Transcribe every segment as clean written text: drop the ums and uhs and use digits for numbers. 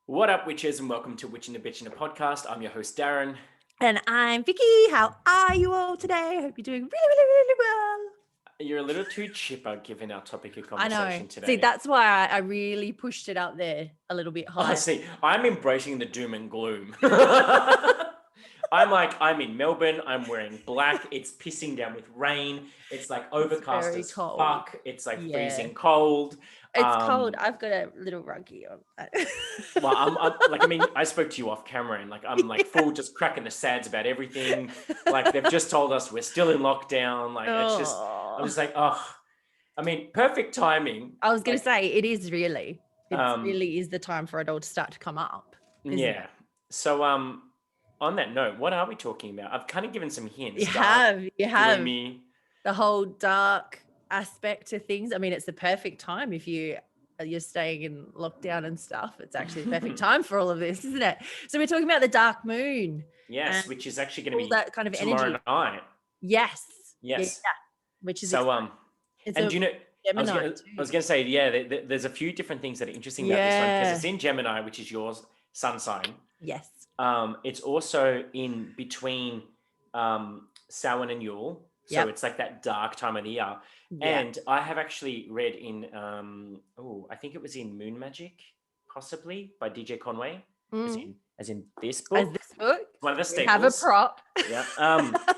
What up, witches, and welcome to Witchin, Bitchin, a podcast. I'm your host, Darren. And I'm Vicky. How are you all today? I hope you're doing really, really, really well. You're a little too chipper given our topic of I conversation know. today. See, that's why I really pushed it up there a little bit higher. See, I'm embracing the doom and gloom. I'm in Melbourne. I'm wearing black. It's pissing down with rain. It's like overcast very as cold. fuck. It's like Yeah. freezing cold. It's cold. I've got a little ruggy on. Well, I spoke to you off camera and I'm full just cracking the sads about everything. Like they've just told us we're still in lockdown. It's just, I'm just like, oh, I mean, perfect timing. I was going to say, it is really. It really is the time for it all to start to come up. Yeah. So, on that note, what are we talking about? I've kind of given some hints. You have. Gloomy. The whole dark aspect to things. I mean, it's the perfect time if you're staying in lockdown and stuff. It's actually the perfect time for all of this, isn't it? So we're talking about the dark moon. Yes, which is actually going to be that kind of tomorrow energy. Night. Yes. Yeah. Which is so and do you know? Gemini I was going to say, yeah, there's a few different things that are interesting about this one because it's in Gemini, which is your sun sign. Yes. It's also in between Samhain and Yule. So it's like that dark time of the year. Yeah. And I have actually read in, I think it was in Moon Magic, possibly, by DJ Conway, as in this book. As this book? One of the staples. Have a prop. Yeah.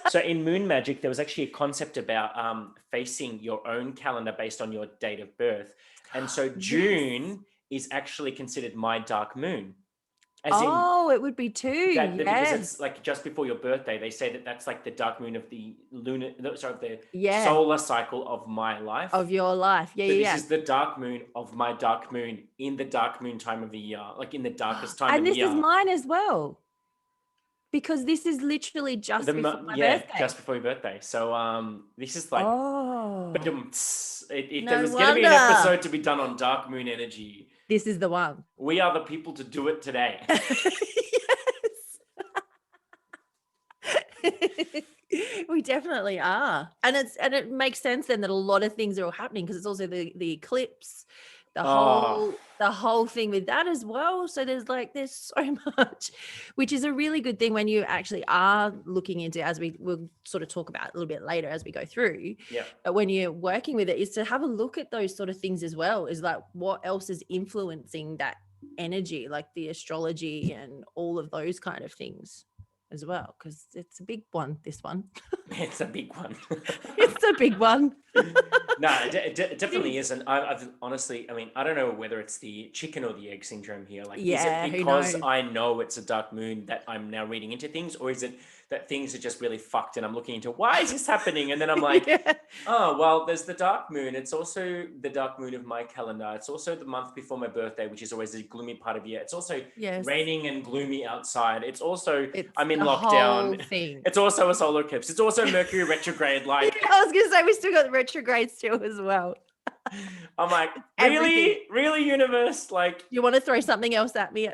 So in Moon Magic, there was actually a concept about facing your own calendar based on your date of birth. And so June is actually considered my dark moon. It would be too. Because it's like just before your birthday. They say that that's like the dark moon of the solar cycle of my life. Of your life. Yeah, This is the dark moon of my dark moon in the dark moon time of the year, like in the darkest time of the year. And this is mine as well. Because this is literally just before my birthday. Just before your birthday. So this is like there was going to be an episode to be done on dark moon energy. This is the one. We are the people to do it today. Yes. We definitely are. And it makes sense then that a lot of things are all happening because it's also the eclipse, the whole thing with that as well. So there's so much, which is a really good thing when you actually are looking into, as we'll sort of talk about a little bit later as we go through. Yeah. But when you're working with it, is to have a look at those sort of things as well. Is like what else is influencing that energy, like the astrology and all of those kind of things as well, because it's a big one, this one. It's a big one. It's a big one. No, it definitely isn't. I've honestly, I mean, I don't know whether it's the chicken or the egg syndrome here. Is it because I know it's a dark moon that I'm now reading into things, or is it that things are just really fucked and I'm looking into why is this happening? And then I'm like, oh, well, there's the dark moon. It's also the dark moon of my calendar. It's also the month before my birthday, which is always the gloomy part of year. It's also raining and gloomy outside. It's also, I'm in lockdown. It's also a solar eclipse. It's also Mercury retrograde. I was going to say, we still got the retrograde still as well. I'm like, really, universe? You want to throw something else at me?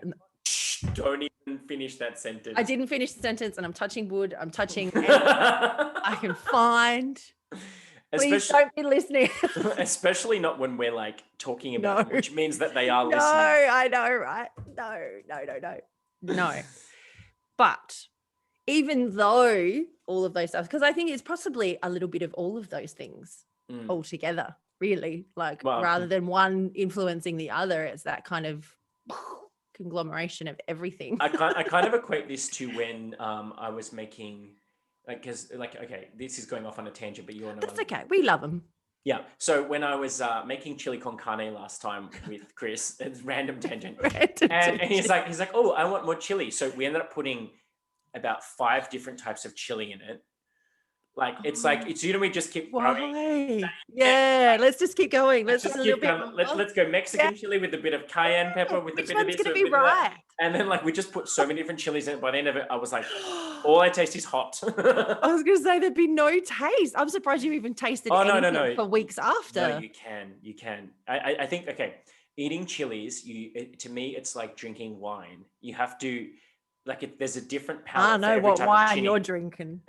Don't even finish that sentence. I didn't finish the sentence, and I'm touching wood. I'm touching I can find. Please don't be listening. Especially not when we're talking about it, which means that they are listening. No, I know, right? No. But even though all of those stuff, because I think it's possibly a little bit of all of those things all together, really. Rather than one influencing the other, it's that kind of conglomeration of everything. I kind of equate this to when I was making, okay, this is going off on a tangent, but you all know. That's okay. We love them. Yeah. So when I was making chili con carne last time with Chris, it's random tangent, and he's like, oh, I want more chili. So we ended up putting about 5 different types of chili in it. It's we just keep growing. Yeah, let's just keep going. Let's go Mexican chili with a bit of cayenne pepper with a bit of this. Gonna be right. And then we just put so many different chilies in it. By the end of it, I was like, all I taste is hot. I was going to say there'd be no taste. I'm surprised you even tasted anything for weeks after. No, you can. I think, eating chilies, to me, it's like drinking wine. You have to, there's a different palate. I know what wine you're drinking.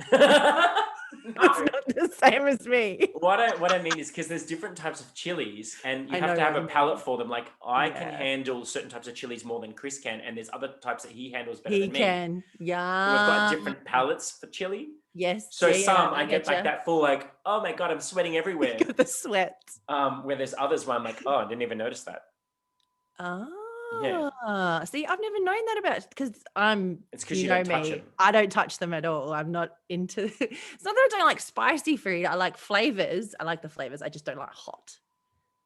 It's not the same as me. What I mean is because there's different types of chilies, and you I have know to have what a you palate mean. for them. Like I can Yeah. handle certain types of chilies more than Chris can, and there's other types that he handles better He than me. can. So we've got Yeah. different palates for chili. Yes. So Yeah. some I I get like getcha. that full like, oh my God, I'm sweating everywhere. Got the sweat. Where there's others where I'm like, oh, I didn't even notice that. Yeah. See, I've never known that about, because It's because you you know don't touch me, them. I don't touch them at all. I'm not into it's not that I don't like spicy food. I like flavors. I like the flavors. I just don't like hot.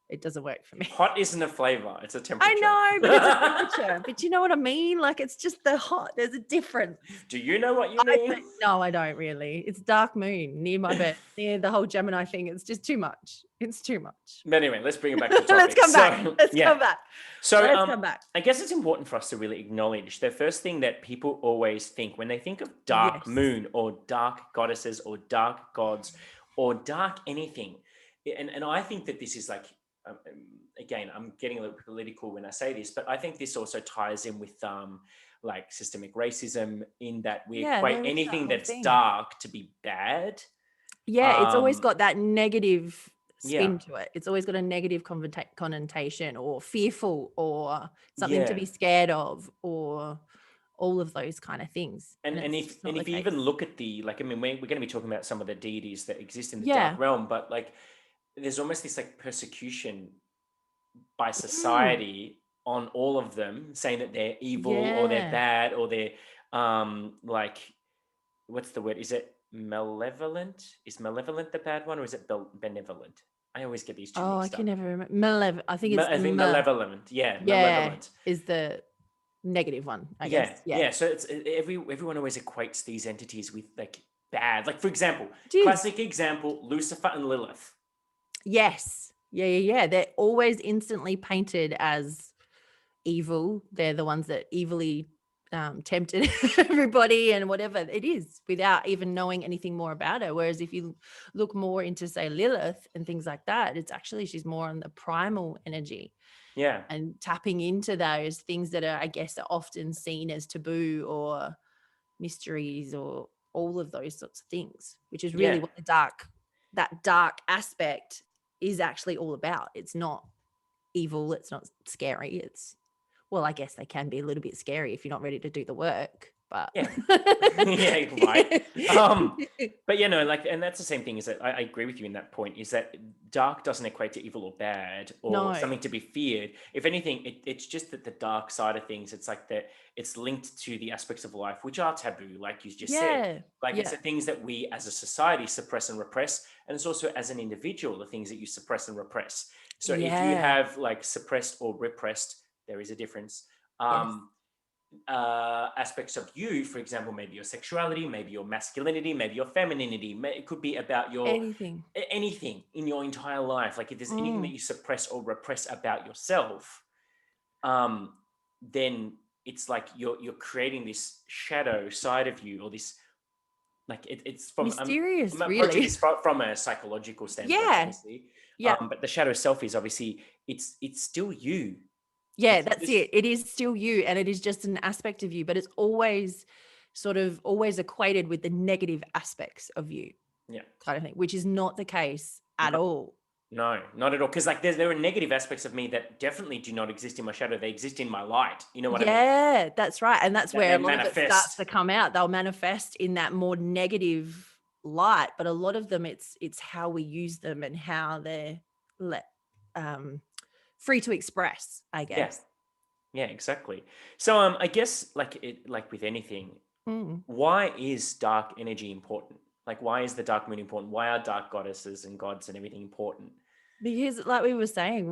It doesn't work for me. Hot isn't a flavor, it's a temperature. I know, but it's a temperature. But you know what I mean? Like, it's just the hot. There's a difference. Do you know what you mean? No, I don't really. It's dark moon near my bed, near the whole Gemini thing. It's just too much. It's too much. But anyway, let's bring it back to the topic. Let's come back. Let's come back. So Let's come back. I guess it's important for us to really acknowledge the first thing that people always think when they think of dark moon or dark goddesses or dark gods or dark anything. And I think that this is like, again, I'm getting a little political when I say this, but I think this also ties in with like systemic racism, in that we equate anything that's dark to be bad. Yeah, it's always got that negative spin to it. It's always got a negative connotation, or fearful, or something to be scared of, or all of those kind of things. And if you even look at the, like, I mean, we're going to be talking about some of the deities that exist in the dark realm, but like there's almost this like persecution by society on all of them, saying that they're evil or they're bad or they're like, what's the word? Is it malevolent? Is malevolent the bad one, or is it benevolent? I always get these two mixed up. I can never remember. I think it's malevolent. Yeah, malevolent is the negative one, I guess. Yeah. Yeah. So it's everyone always equates these entities with like bad. Like, for example, classic example, Lucifer and Lilith. Yes. Yeah. They're always instantly painted as evil. They're the ones that evilly tempted everybody and whatever it is, without even knowing anything more about her. Whereas if you look more into, say, Lilith and things like that, it's actually, she's more on the primal energy. Yeah. And tapping into those things that are, I guess, are often seen as taboo or mysteries or all of those sorts of things, which is really what that dark aspect is actually all about. It's not evil. It's not scary. It's, well, I guess they can be a little bit scary if you're not ready to do the work, but yeah, right. But you know, like, and that's the same thing, is that I agree with you in that point, is that dark doesn't equate to evil or bad or something to be feared. If anything, it's just that the dark side of things, it's like that it's linked to the aspects of life which are taboo, like you just said. Like, it's the things that we as a society suppress and repress, and it's also as an individual the things that you suppress and repress. So if you have like suppressed or repressed, there is a difference. Aspects of you, for example, maybe your sexuality, maybe your masculinity, maybe your femininity. It could be about your anything in your entire life. Like, if there's anything that you suppress or repress about yourself, then it's like you're creating this shadow side of you, or this, like, it's from mysterious, I'm really. This from a psychological standpoint, obviously. But the shadow self is obviously it's still you. Yeah, that's it. It is still you, and it is just an aspect of you, but it's always equated with the negative aspects of you. Yeah. Kind of thing, which is not the case at all. No, not at all. Because like there are negative aspects of me that definitely do not exist in my shadow. They exist in my light. You know what I mean? Yeah, that's right. And that's where a lot of it starts to come out. They'll manifest in that more negative light, but a lot of them, it's how we use them and how they're free to express, I guess. Yeah, exactly. So I guess like with anything, why is dark energy important? Like, why is the dark moon important? Why are dark goddesses and gods and everything important? Because, like we were saying,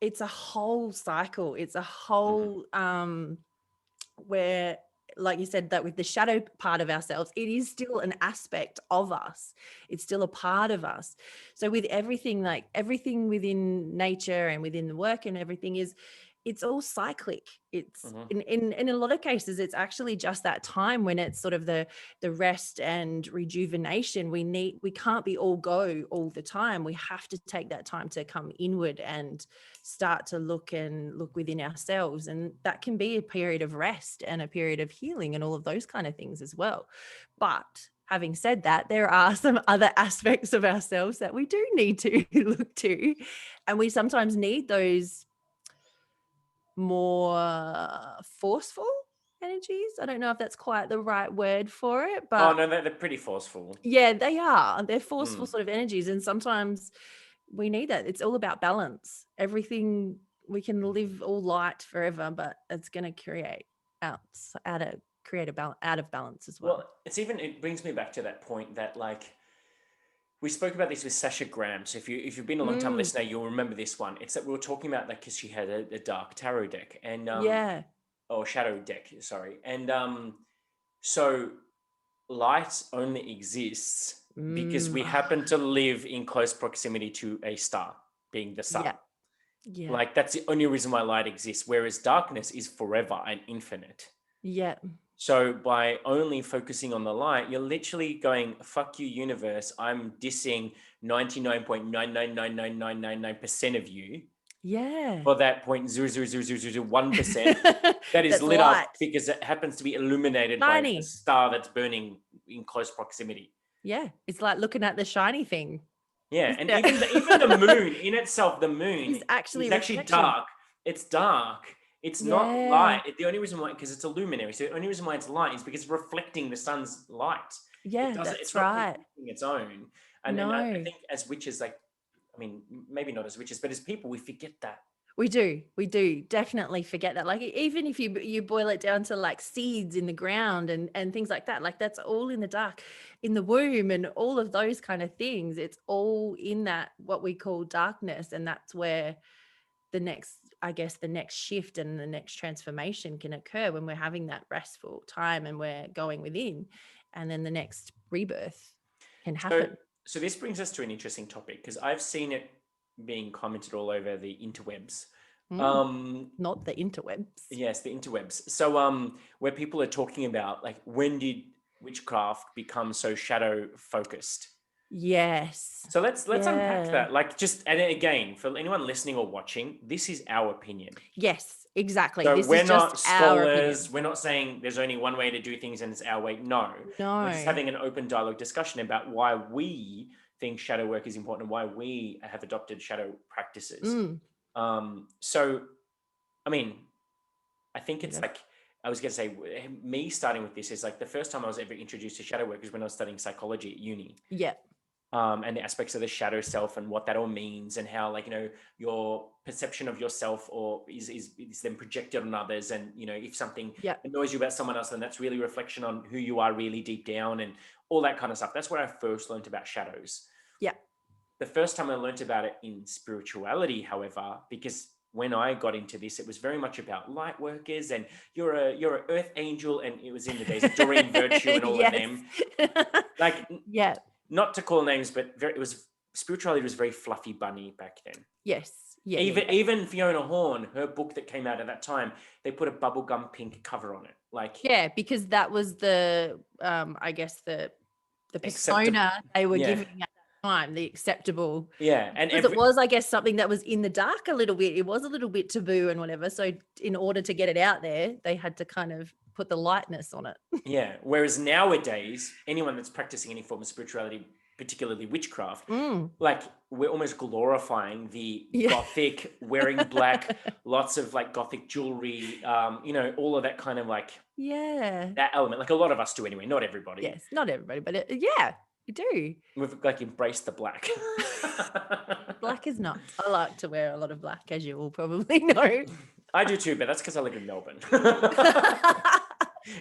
it's a whole cycle. It's a whole where, like you said, that with the shadow part of ourselves, it is still an aspect of us. It's still a part of us. So with everything, like everything within nature and within the work and everything, it's all cyclic. It's in a lot of cases, it's actually just that time when it's sort of the rest and rejuvenation. We can't be all go all the time. We have to take that time to come inward and start to look within ourselves. And that can be a period of rest and a period of healing and all of those kind of things as well. But having said that, there are some other aspects of ourselves that we do need to look to, and we sometimes need those more forceful energies. I don't know if that's quite the right word for it, Oh but no, they're pretty forceful. yeah, they are. They're forceful sort of energies, and sometimes we need that. It's all about balance. Everything, we can live all light forever, but it's going to create out of balance as well. Well, it brings me back to that point that, like, we spoke about this with Sasha Graham. So if you've been a long time listener, you'll remember this one. It's that we were talking about that because she had a dark tarot deck and Yeah. or shadow deck, sorry. And so light only exists because we happen to live in close proximity to a star, being the sun. Yeah. Yeah. Like, that's the only reason why light exists, whereas darkness is forever and infinite. Yeah. So by only focusing on the light, you're literally going, fuck you, universe. I'm dissing 99.9999999% of you. Yeah. For that 0.00001% that is lit light. up because it happens to be illuminated Shiny. by a star that's burning in close proximity. Yeah. It's like looking at the shiny thing. Yeah. And even the moon in itself, the moon is actually dark. It's dark. It's not light. The only reason why, because it's a luminary. So the only reason why it's light is because it's reflecting the sun's light. Yeah, it's not producing its own. And I think as witches, like, I mean, maybe not as witches, but as people, we forget that. We do definitely forget that. Like, even if you boil it down to like seeds in the ground and things like that, like that's all in the dark, in the womb, and all of those kind of things. It's all in that, what we call darkness. And that's where the next shift and the next transformation can occur, when we're having that restful time and we're going within, and then the next rebirth can happen. So this brings us to an interesting topic, because I've seen it being commented all over the interwebs. Not the interwebs. Yes, the interwebs. So where people are talking about, like, when did witchcraft become so shadow focused? Yes. So let's unpack that. Like, just, and again, for anyone listening or watching, this is our opinion. Yes, exactly. So this we're is not just scholars. We're not saying there's only one way to do things and it's our way. No. We're just No. having an open dialogue discussion about why we think shadow work is important and why we have adopted shadow practices. So, I mean, I think it's like, I was going to say, me starting with this is like the first time I was ever introduced to shadow work is when I was studying psychology at uni. Yeah. And the aspects of the shadow self and what that all means, and how, like, you know, your perception of yourself or is then projected on others. And, you know, if something annoys you about someone else, then that's really a reflection on who you are really deep down and all that kind of stuff. That's where I first learned about shadows. Yeah. The first time I learned about it in spirituality, however, because when I got into this, it was very much about light workers and you're an earth angel, and it was in the days of Doreen Virtue and all of them. Like, not to call names, but spirituality was very fluffy bunny back then. Yes. Yeah. Even Fiona Horn, her book that came out at that time, they put a bubblegum pink cover on it. Like, yeah, because that was the I guess the persona they were giving at that time, the acceptable. Yeah. And because it was, I guess, something that was in the dark a little bit. It was a little bit taboo and whatever. So in order to get it out there, they had to kind of put the lightness on it. Yeah. Whereas nowadays, anyone that's practicing any form of spirituality, particularly witchcraft, like, we're almost glorifying the gothic, wearing black, lots of like gothic jewelry, you know, all of that kind of like, that element. Like, a lot of us do anyway, not everybody. Yes, not everybody, but you do. We've like embraced the black. Black is not. I like to wear a lot of black, as you all probably know. I do too, but that's because I live in Melbourne.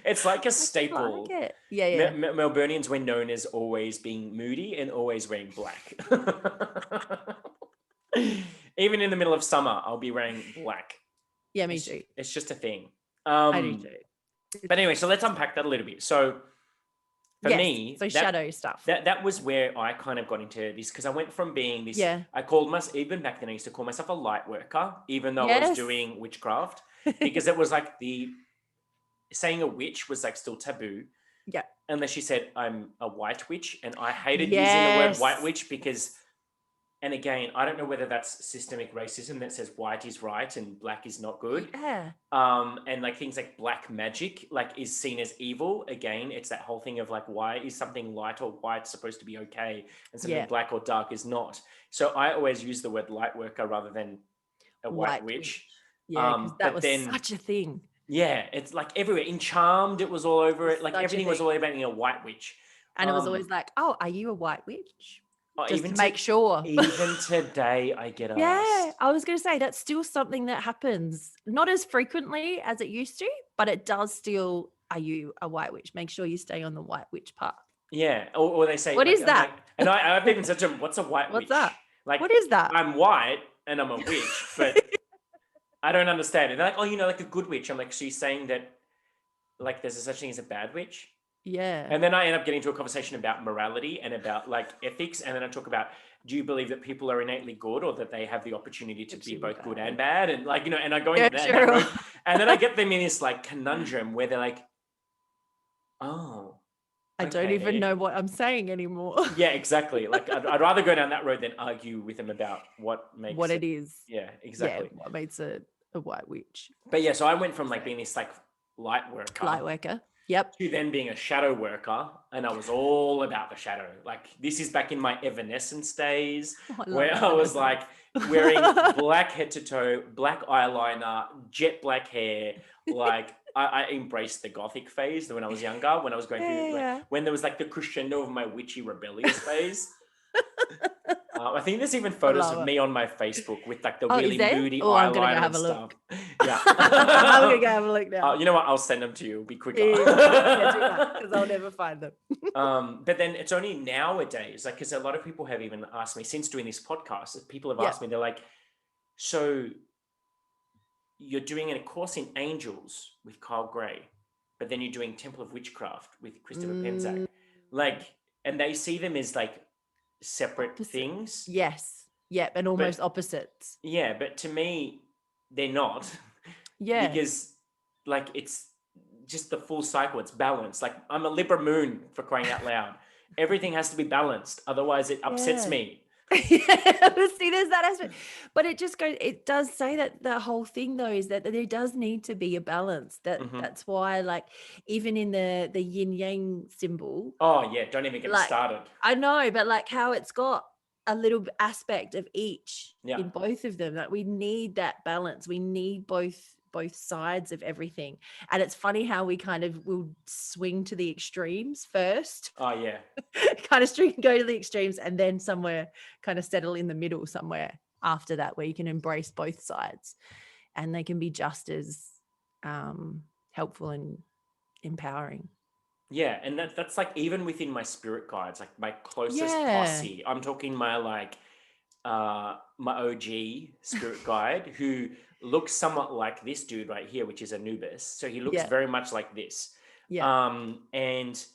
It's like a staple. Like it. Yeah. Melburnians were known as always being moody and always wearing black. Even in the middle of summer, I'll be wearing black. Yeah, me too. It's just a thing. I do too. But anyway, so let's unpack that a little bit. So for me, so shadow stuff. That was where I kind of got into this, because I went from being this. I called myself, even back then, I used to call myself a light worker, even though I was doing witchcraft, because it was like saying a witch was like still taboo. And again, I don't know whether that's systemic racism that says white is right and black is not good. Yeah. And like things like black magic, like is seen as evil. Again, it's that whole thing of like, why is something light or white supposed to be okay and something black or dark is not? So I always use the word light worker rather than a white witch. Yeah, because that was then, such a thing. Yeah, it's like everywhere. In Charmed, it was all over it. Like everything was all about being a white witch. And it was always like, oh, are you a white witch? Just even to make sure. Even today, I get asked. Yeah, I was going to say that's still something that happens. Not as frequently as it used to, but it does still, are you a white witch? Make sure you stay on the white witch path. Yeah, or they say, what is that? Like, and I've even said to them, what's a white witch? What's that? Like, what is that? I'm white and I'm a witch, but I don't understand it. They're like, oh, like a good witch. I'm like, so you're saying that like there's a such thing as a bad witch? Yeah. And then I end up getting into a conversation about morality and about like ethics. And then I talk about, do you believe that people are innately good or that they have the opportunity to be both good and bad? And like, and I go into that road, and then I get them in this like conundrum where they're like, oh, I don't even know what I'm saying anymore. Yeah, exactly. Like I'd rather go down that road than argue with them about what it is. Yeah, exactly. Yeah, what makes a white witch. But yeah, so I went from like being this like light worker. Yep. To then being a shadow worker, and I was all about the shadow. Like this is back in my Evanescence days, where I was like wearing black head to toe, black eyeliner, jet black hair. Like I embraced the Gothic phase when I was younger. When I was going through, when there was like the crescendo of my witchy rebellious phase. I think there's even photos of me on my Facebook with like the really moody eyeliner and stuff. Yeah. I'm going to go have a look now. You know what? I'll send them to you. It'll be quicker. Because I'll never find them. But then it's only nowadays, like, because a lot of people have even asked me since doing this podcast, people have asked me, they're like, so you're doing a course in angels with Kyle Gray, but then you're doing Temple of Witchcraft with Christopher Penzak. Like, and they see them as like separate things. Yes. Yep. And almost opposites. Yeah. But to me, they're not. Yeah. Because like, it's just the full cycle. It's balanced. Like I'm a Libra moon, for crying out loud. Everything has to be balanced. Otherwise it upsets me. See, there's that aspect, but it does say that the whole thing though is that there does need to be a balance. That's why, like, even in the yin yang symbol. Oh yeah, don't even get me started. I know, but like how it's got a little aspect of each in both of them. That we need that balance. We need both sides of everything. And it's funny how we kind of will swing to the extremes first. Oh yeah. Kind of go to the extremes and then somewhere kind of settle in the middle somewhere after that, where you can embrace both sides and they can be just as helpful and empowering. Yeah, and that's like even within my spirit guides, like my closest posse. I'm talking my like my OG spirit guide who looks somewhat like this dude right here, which is Anubis. So he looks very much like this. Yeah. And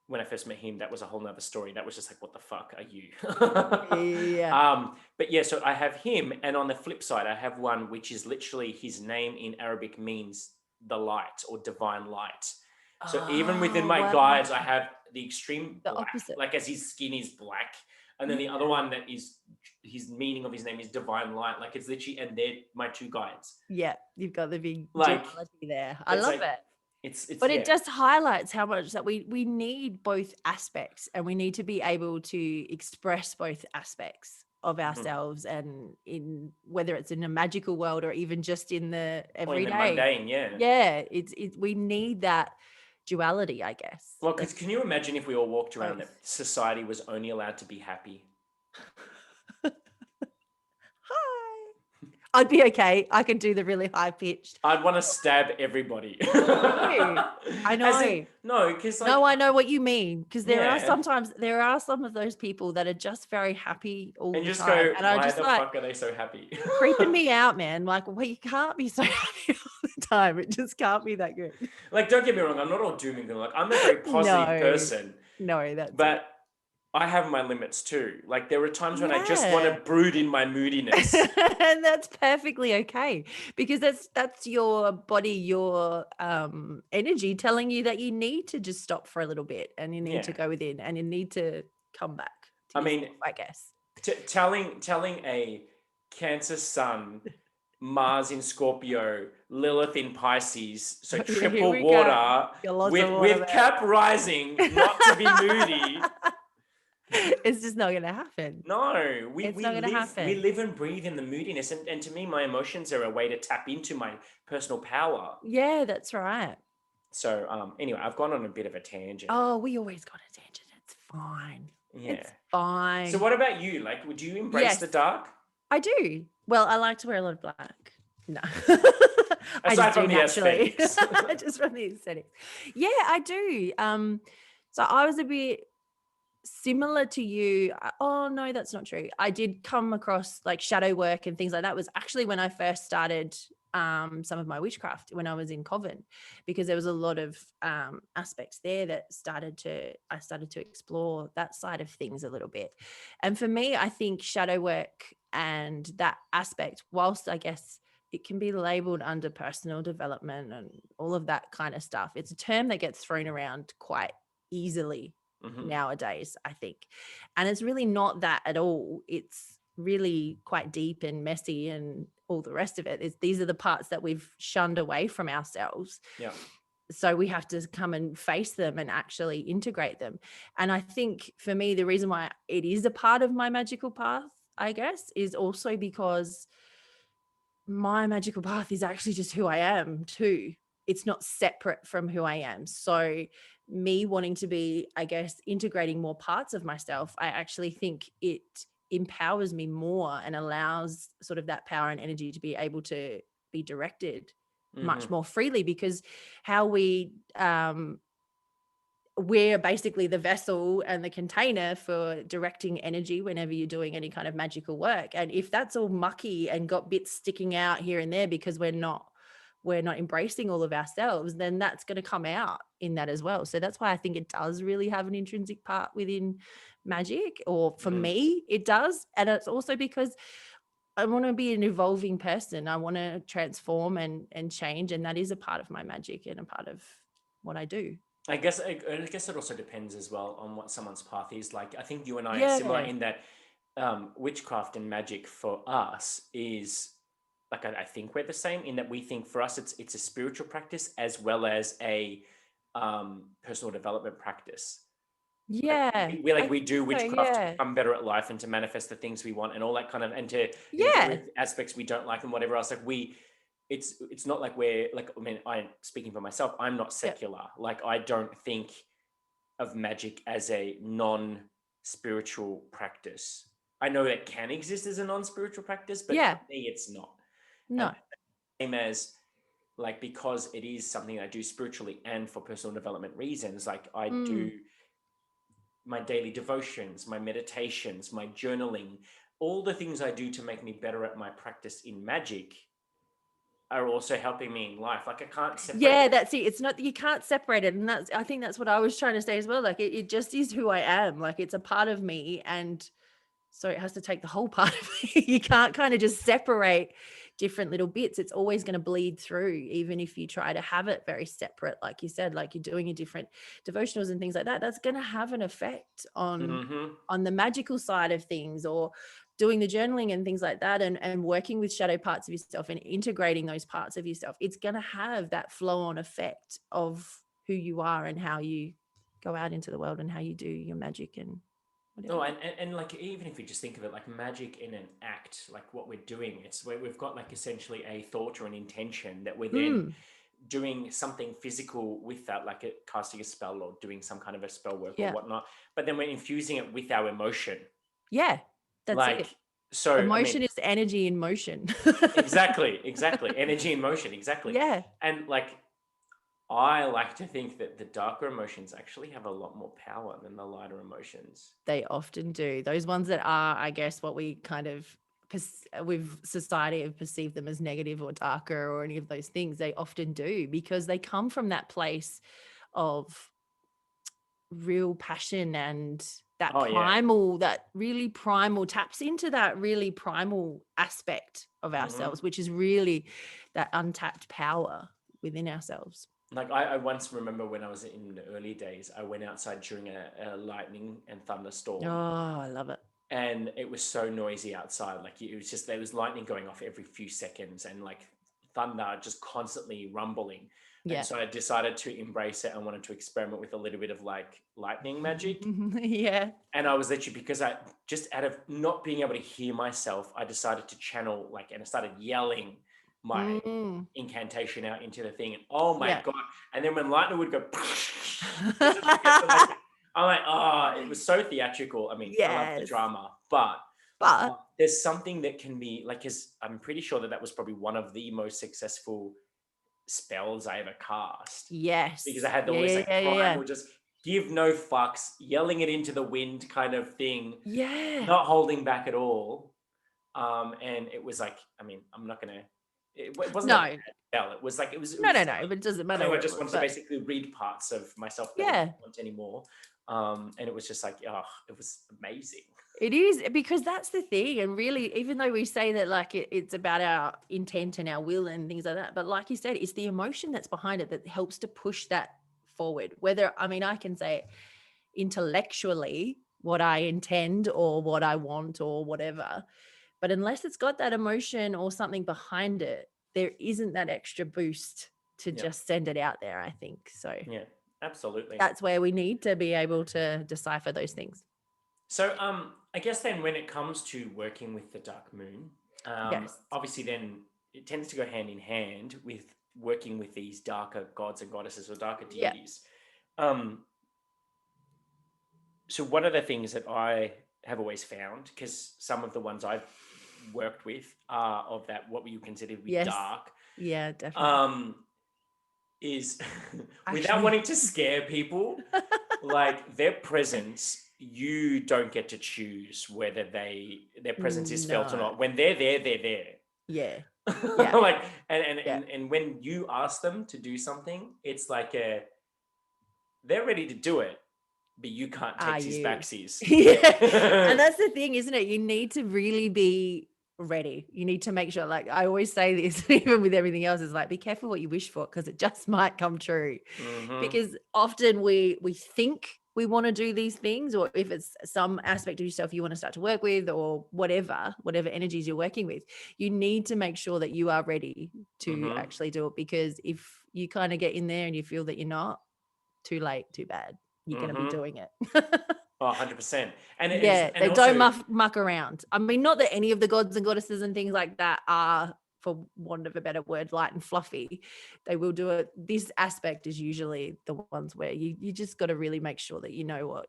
when I first met him, that was a whole nother story. That was just like, what the fuck are you? But yeah, so I have him, and on the flip side, I have one which is literally his name in Arabic means the light or divine light. So even within my guides, I have the extreme black, like as his skin is black. And then the other one that is his meaning of his name is divine light. Like it's literally, and they're my two guides. Yeah, you've got the big duality there. I love it. It's it just highlights how much that we need both aspects, and we need to be able to express both aspects of ourselves, and in whether it's in a magical world or even just in the everyday, mundane, we need that duality, I guess. Well, because can you imagine if we all walked around that society was only allowed to be happy? I'd be okay. I can do the really high pitched. I'd want to stab everybody. I know. No, because no, I know what you mean. Because there are some of those people that are just very happy all the time. And just go, why the fuck are they so happy? Creeping me out, man. Like, well, you can't be so happy all the time. It just can't be that good. Like, don't get me wrong. I'm not all doom and gloom. Like, I'm a very positive person. No, that's but I have my limits too. Like there are times when I just want to brood in my moodiness. And that's perfectly okay, because that's your body, your energy telling you that you need to just stop for a little bit, and you need to go within, and you need to come back to yourself, I guess. telling a Cancer sun, Mars in Scorpio, Lilith in Pisces, so Here triple we go. water Lots of water with there. Cap rising, not to be moody. It's just not going to happen. No, we It's not going to happen. We live and breathe in the moodiness, and to me, my emotions are a way to tap into my personal power. Yeah, that's right. So anyway, I've gone on a bit of a tangent. Oh, we always got a tangent. It's fine. Yeah. It's fine. So what about you? Like, would you embrace the dark? I do. Well, I like to wear a lot of black. No. Aside from the aesthetics. Just from the aesthetics. Yeah, I do. So I was a bit similar to you. Oh no, that's not true. I did come across like shadow work and things like that. Was actually when I first started some of my witchcraft when I was in Coven, because there was a lot of aspects there that I started to explore that side of things a little bit. And for me, I think shadow work and that aspect, whilst I guess it can be labeled under personal development and all of that kind of stuff, it's a term that gets thrown around quite easily nowadays, I think. And it's really not that at all. It's really quite deep and messy and all the rest of it. These are the parts that we've shunned away from ourselves. Yeah. So we have to come and face them and actually integrate them. And I think for me, the reason why it is a part of my magical path, I guess, is also because my magical path is actually just who I am too. It's not separate from who I am. So me wanting to be, I guess, integrating more parts of myself, I actually think it empowers me more and allows sort of that power and energy to be able to be directed much more freely, because how we're basically the vessel and the container for directing energy whenever you're doing any kind of magical work. And if that's all mucky and got bits sticking out here and there because we're not embracing all of ourselves, then that's going to come out in that as well. So that's why I think it does really have an intrinsic part within magic, or for me, it does. And it's also because I want to be an evolving person. I want to transform and change. And that is a part of my magic and a part of what I do. I guess it also depends as well on what someone's path is. Like, I think you and I are similar in that witchcraft and magic for us is like, I think we're the same in that we think for us it's a spiritual practice as well as a personal development practice. Yeah, we do witchcraft to become better at life and to manifest the things we want and all that kind of, and to deal with aspects we don't like and whatever else. Like it's not like we're like, I mean, I'm speaking for myself, I'm not secular. Like, I don't think of magic as a non-spiritual practice. I know it can exist as a non-spiritual practice, but for me it's not. No. Same as like, because it is something I do spiritually and for personal development reasons, like I do my daily devotions, my meditations, my journaling, all the things I do to make me better at my practice in magic are also helping me in life. Like, I can't separate. Yeah, that's it. It's not, you can't separate it. And I think that's what I was trying to say as well. Like it just is who I am. Like, it's a part of me. And so it has to take the whole part of me. You can't kind of just separate different little bits. It's always going to bleed through, even if you try to have it very separate. Like you said, like you're doing your different devotionals and things like that, that's going to have an effect on the magical side of things, or doing the journaling and things like that, and working with shadow parts of yourself and integrating those parts of yourself. It's going to have that flow on effect of who you are and how you go out into the world and how you do your magic and whatever. No, and like, even if you just think of it like magic in an act, like what we're doing, it's where we've got like essentially a thought or an intention that we're then doing something physical with that, like casting a spell or doing some kind of a spell work or whatnot. But then we're infusing it with our emotion. Yeah, that's like it. So emotion is energy in motion. Exactly. Energy in motion. Exactly. Yeah. And like, I like to think that the darker emotions actually have a lot more power than the lighter emotions. They often do. Those ones that are, I guess, what we kind of with society have perceived them as negative or darker or any of those things, they often do, because they come from that place of real passion and that that really primal, taps into that really primal aspect of ourselves, which is really that untapped power within ourselves. Like, I once remember when I was in the early days, I went outside during a lightning and thunderstorm. Oh, I love it. and it was so noisy outside. Like it was just, there was lightning going off every few seconds and like thunder just constantly rumbling. And so I decided to embrace it. I wanted to experiment with a little bit of like lightning magic. Yeah. And I was literally, because I just, out of not being able to hear myself, I decided to channel like, and I started yelling my incantation out into the thing. And oh my God. And then when lightning would go, I'm like, oh, it was so theatrical. I mean, I love the drama, but there's something that can be like, because I'm pretty sure that was probably one of the most successful spells I ever cast. Yes. Because I had the always like primal, just give no fucks, yelling it into the wind kind of thing. Yeah. Not holding back at all. And it was like, I mean, I'm not gonna, it wasn't a bad spell. It was like, it was no, but it doesn't matter. I just wanted to basically read parts of myself that I didn't want anymore. And it was just like, oh, it was amazing. It is, because that's the thing. And really, even though we say that like it's about our intent and our will and things like that, but like you said, it's the emotion that's behind it that helps to push that forward. Whether, I mean, I can say intellectually what I intend or what I want or whatever, but unless it's got that emotion or something behind it, there isn't that extra boost to just send it out there, I think. So yeah, absolutely. That's where we need to be able to decipher those things. So I guess then when it comes to working with the dark moon, obviously then it tends to go hand in hand with working with these darker gods and goddesses or darker deities. So one of the things that I have always found, because some of the ones I've worked with are of that, what you consider to be dark. Yeah, definitely. Is without wanting to scare people, like their presence, you don't get to choose whether their presence is felt or not. When they're there, they're there. Yeah. Like, and when you ask them to do something, it's like they're ready to do it, but you can't take these backsies. And that's the thing, isn't it? You need to really be ready. You need to make sure, like I always say this, even with everything else, is like, be careful what you wish for, because it just might come true. Because often we think we want to do these things, or if it's some aspect of yourself you want to start to work with, or whatever energies you're working with, you need to make sure that you are ready to actually do it. Because if you kind of get in there and you feel that you're not, too late, too bad. You're going to be doing it. Oh, 100%. And they also don't muck around. I mean, not that any of the gods and goddesses and things like that are, for want of a better word, light and fluffy. They will do it. This aspect is usually the ones where you just got to really make sure that you know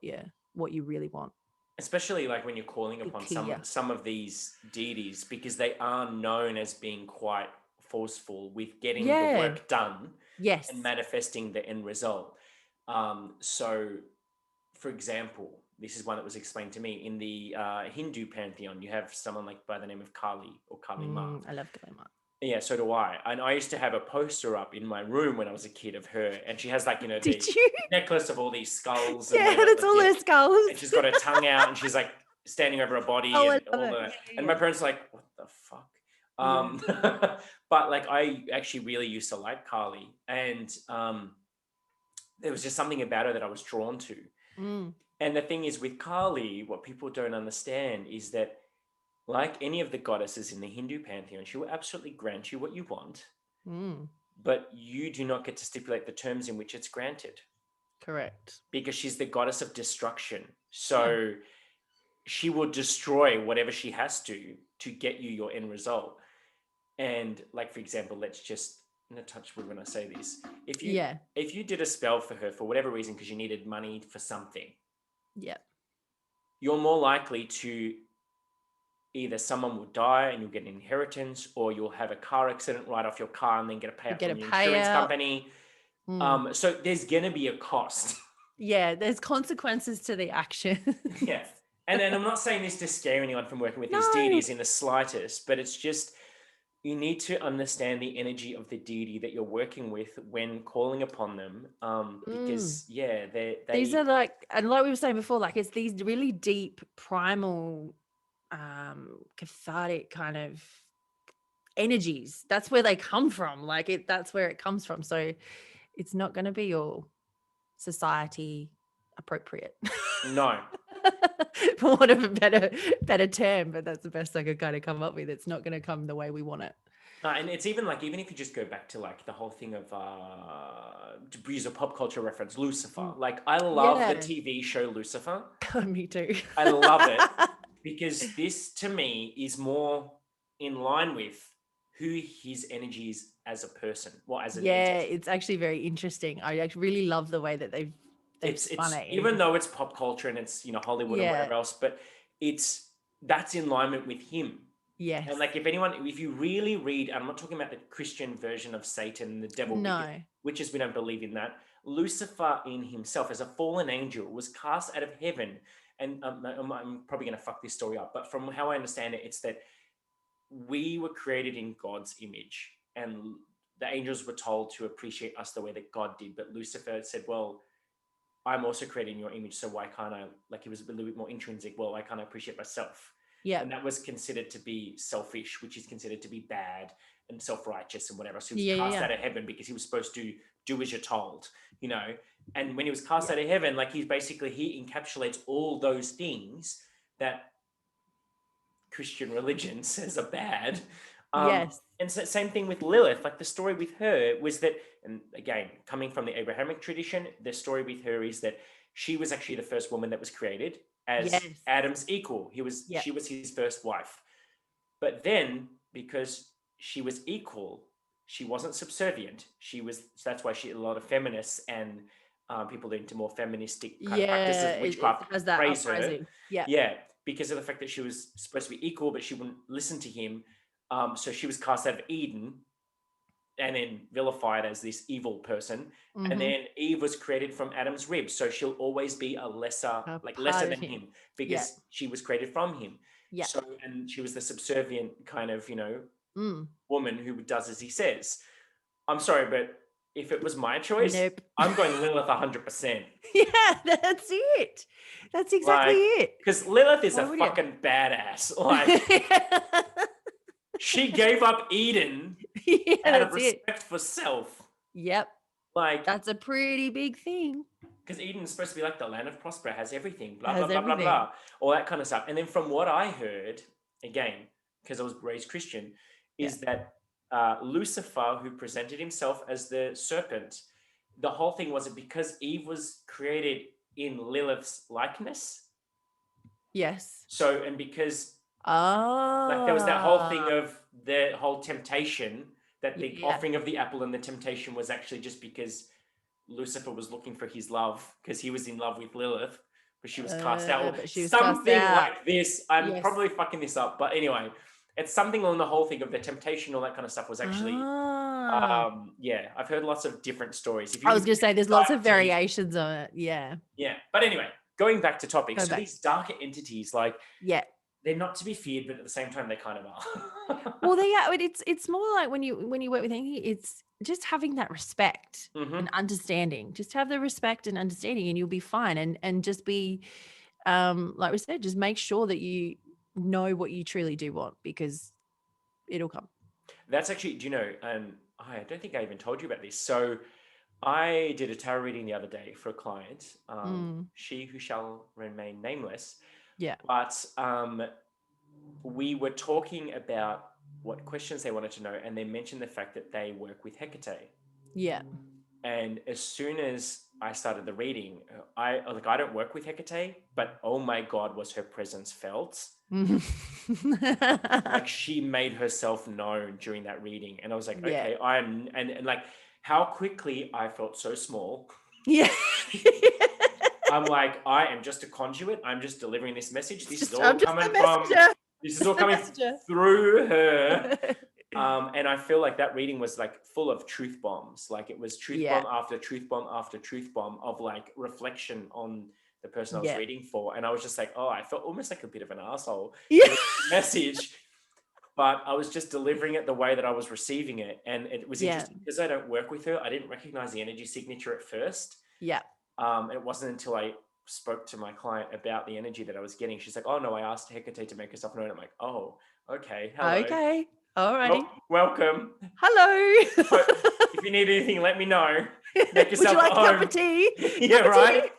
what you really want. Especially like when you're calling upon some of these deities, because they are known as being quite forceful with getting the work done and manifesting the end result. So, for example, this is one that was explained to me in the Hindu pantheon. You have someone like by the name of Kali or Kali Ma. I love Kali Ma. Yeah, so do I. And I used to have a poster up in my room when I was a kid of her, and she has like, the necklace of all these skulls. Yeah, that's all her skulls. And she's got her tongue out, and she's like standing over her body, and all that. And my parents are like, what the fuck? But like, I actually really used to like Kali, and there was just something about her that I was drawn to. And the thing is with Kali, what people don't understand is that, like any of the goddesses in the Hindu pantheon, she will absolutely grant you what you want, but you do not get to stipulate the terms in which it's granted. Correct. Because she's the goddess of destruction. So she will destroy whatever she has to get you your end result. And like, for example, let's just touch wood when I say this. If you did a spell for her for whatever reason, because you needed money for something, you're more likely to either someone will die and you'll get an inheritance, or you'll have a car accident right off your car and then get a payout from your insurance company. So there's going to be a cost. Yeah, there's consequences to the action. And then I'm not saying this to scare anyone from working with these deities in the slightest, but it's just, you need to understand the energy of the deity that you're working with when calling upon them. Because these are like, and like we were saying before, like it's these really deep, primal, cathartic kind of energies. That's where they come from. Like that's where it comes from. So it's not going to be all society appropriate. No. For want of a better term, but that's the best I could kind of come up with. It's not going to come the way we want it. And it's even like, even if you just go back to like the whole thing of, to use a pop culture reference, Lucifer. Like, I love the TV show Lucifer. Me too. I love it because this to me is more in line with who his energy is as a person. Well, as an entity. It's actually very interesting. I actually really love the way that they've spun it. Even though it's pop culture and it's, you know, Hollywood or whatever else, but that's in alignment with him. Yes. And like, if you really read, I'm not talking about the Christian version of Satan, the devil, because we don't believe in that. Lucifer in himself, as a fallen angel, was cast out of heaven. And I'm probably going to fuck this story up, but from how I understand it, it's that we were created in God's image, and the angels were told to appreciate us the way that God did. But Lucifer said, well, I'm also created in your image, so why can't I, like, he was a little bit more intrinsic, well, why can't I appreciate myself? Yeah. And that was considered to be selfish, which is considered to be bad and self-righteous and whatever. So he was cast out of heaven because he was supposed to do as you're told, you know. And when he was cast out of heaven, like, he encapsulates all those things that Christian religion says are bad. Yes. And so same thing with Lilith. Like, the story with her was that, and again, coming from the Abrahamic tradition, the story with her is that she was actually the first woman that was created as Adam's equal. She was his first wife. But then, because she was equal, she wasn't subservient. So that's why a lot of feminists and people into more feministic kind of practices, witchcraft, praise her. Yeah, because of the fact that she was supposed to be equal, but she wouldn't listen to him. So she was cast out of Eden and then vilified as this evil person. Mm-hmm. And then Eve was created from Adam's rib. So she'll always be lesser than him because she was created from him. Yeah. So, and she was the subservient kind of, woman who does as he says. I'm sorry, but if it was my choice, I'm going Lilith 100%. Yeah, that's it. That's exactly it. Because Lilith is a fucking badass. She gave up Eden out of respect for self. Yep. That's a pretty big thing. Because Eden's supposed to be like the land of prosper, has everything, blah, blah, blah, blah, blah, all that kind of stuff. And then from what I heard, again, because I was raised Christian, is that Lucifer, who presented himself as the serpent, the whole thing was because Eve was created in Lilith's likeness. Yes. So, and because there was that whole thing of the whole temptation, that the offering of the apple and the temptation was actually just because Lucifer was looking for his love, because he was in love with Lilith, but she was cast out. Something like this. I'm probably fucking this up, but anyway, it's something on the whole thing of the temptation, all that kind of stuff was actually, I've heard lots of different stories. I was going to say there's lots of variations on it. Yeah. Yeah. But anyway, going back to topic. These darker entities, they're not to be feared, but at the same time, they kind of are. Well, it's more like when you work with anything, it's just having that respect and understanding. Just have the respect and understanding, and you'll be fine. And just be, like we said, just make sure that you know what you truly do want, because it'll come. That's actually, do you know? And I don't think I even told you about this. So I did a tarot reading the other day for a client. She who shall remain nameless. Yeah. But we were talking about what questions they wanted to know, and they mentioned the fact that they work with Hekate. Yeah. And as soon as I started the reading, I don't work with Hekate, but oh my God, was her presence felt. Like, she made herself known during that reading. And I was like, okay, and like how quickly I felt so small. Yeah. I'm like, I am just a conduit. I'm just delivering this message. This is all coming through her. And I feel like that reading was like full of truth bombs. Like, it was truth bomb after truth bomb after truth bomb of like reflection on the person I was reading for. And I was just like, oh, I felt almost like a bit of an asshole message, but I was just delivering it the way that I was receiving it. And it was interesting because I don't work with her. I didn't recognize the energy signature at first. Yeah. It wasn't until I spoke to my client about the energy that I was getting. She's like, oh no, I asked Hekate to make herself known. I'm like, oh, okay. Hello. Okay. Alrighty. Welcome. Hello. If you need anything, let me know. Make yourself Would you like a cup of tea? Yeah, right.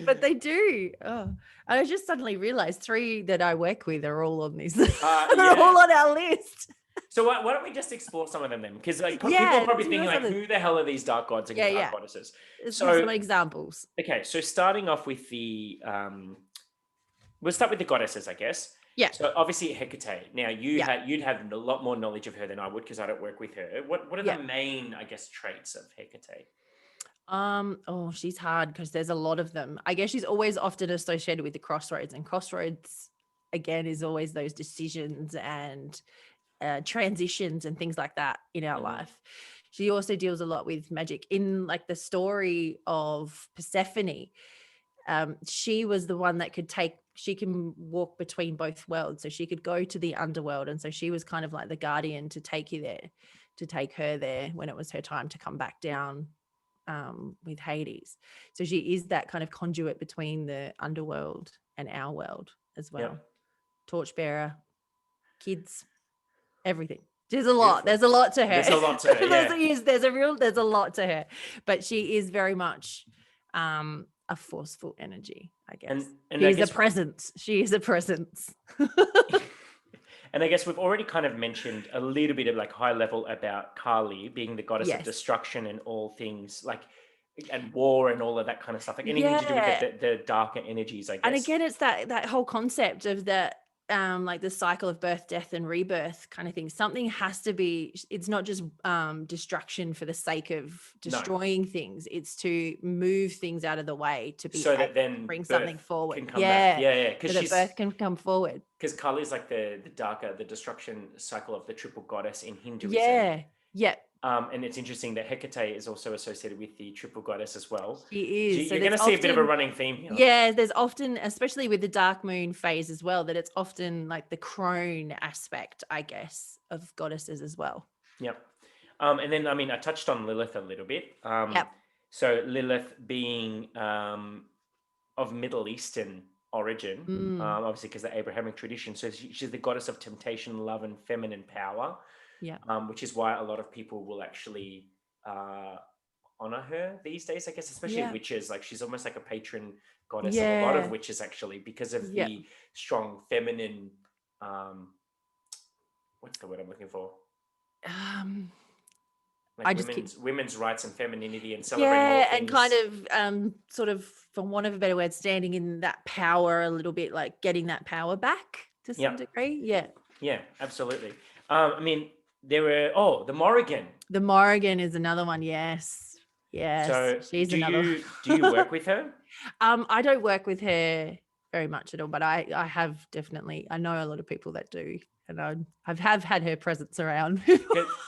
But they do. Oh, and I just suddenly realized 3 that I work with are all on this. They're all on our list. So why don't we just explore some of them then? Because like people are probably thinking like, who the hell are these dark gods and dark goddesses? So some examples. Okay, so starting off with we'll start with the goddesses, I guess. Yeah. So obviously Hekate. Now you'd have a lot more knowledge of her than I would because I don't work with her. What are the main, I guess, traits of Hekate? Oh, she's hard because there's a lot of them. I guess she's always often associated with the crossroads, and crossroads again is always those decisions and transitions and things like that in our life. She also deals a lot with magic. In like the story of Persephone, she was the one that she can walk between both worlds. So she could go to the underworld, and so she was kind of like the guardian to take you there, to take her there when it was her time to come back down with Hades. So she is that kind of conduit between the underworld and our world as well. Torchbearer, kids, everything. There's a lot. There's a lot to her. There's a lot to her. Yeah. There's a lot to her, but she is very much a forceful energy, I guess. And she's a presence. She is a presence. And I guess we've already kind of mentioned a little bit of like high level about Kali being the goddess of destruction and all things like, and war and all of that kind of stuff. Like anything to do with the darker energies, I guess. And again, it's that whole concept of that, like the cycle of birth, death, and rebirth kind of thing. Something has to be, it's not just destruction for the sake of destroying things. It's to move things out of the way to be so that then bring something forward. Can come back. So that birth can come forward. Because Kali is like the darker, the destruction cycle of the triple goddess in Hinduism. Yeah. And it's interesting that Hekate is also associated with the triple goddess as well. She is. So you're going to see a bit of a running theme here. Yeah, there's often, especially with the dark moon phase as well, that it's often like the crone aspect, I guess, of goddesses as well. Yep. And then, I mean, I touched on Lilith a little bit. So Lilith being of Middle Eastern origin, obviously because the Abrahamic tradition. So she's the goddess of temptation, love, and feminine power. Yeah. Which is why a lot of people will actually honor her these days, I guess, especially witches. Like she's almost like a patron goddess of a lot of witches, actually, because of the strong feminine. What's the word I'm looking for? Like women's rights and femininity and celebrating all things. And kind of sort of, for want of a better word, standing in that power a little bit, like getting that power back to some degree. Yeah, absolutely. I mean, there were the Morrigan. The Morrigan is another one. Yes. So she's another. Do you work with her? I don't work with her very much at all, but I have definitely. I know a lot of people that do, and I have had her presence around.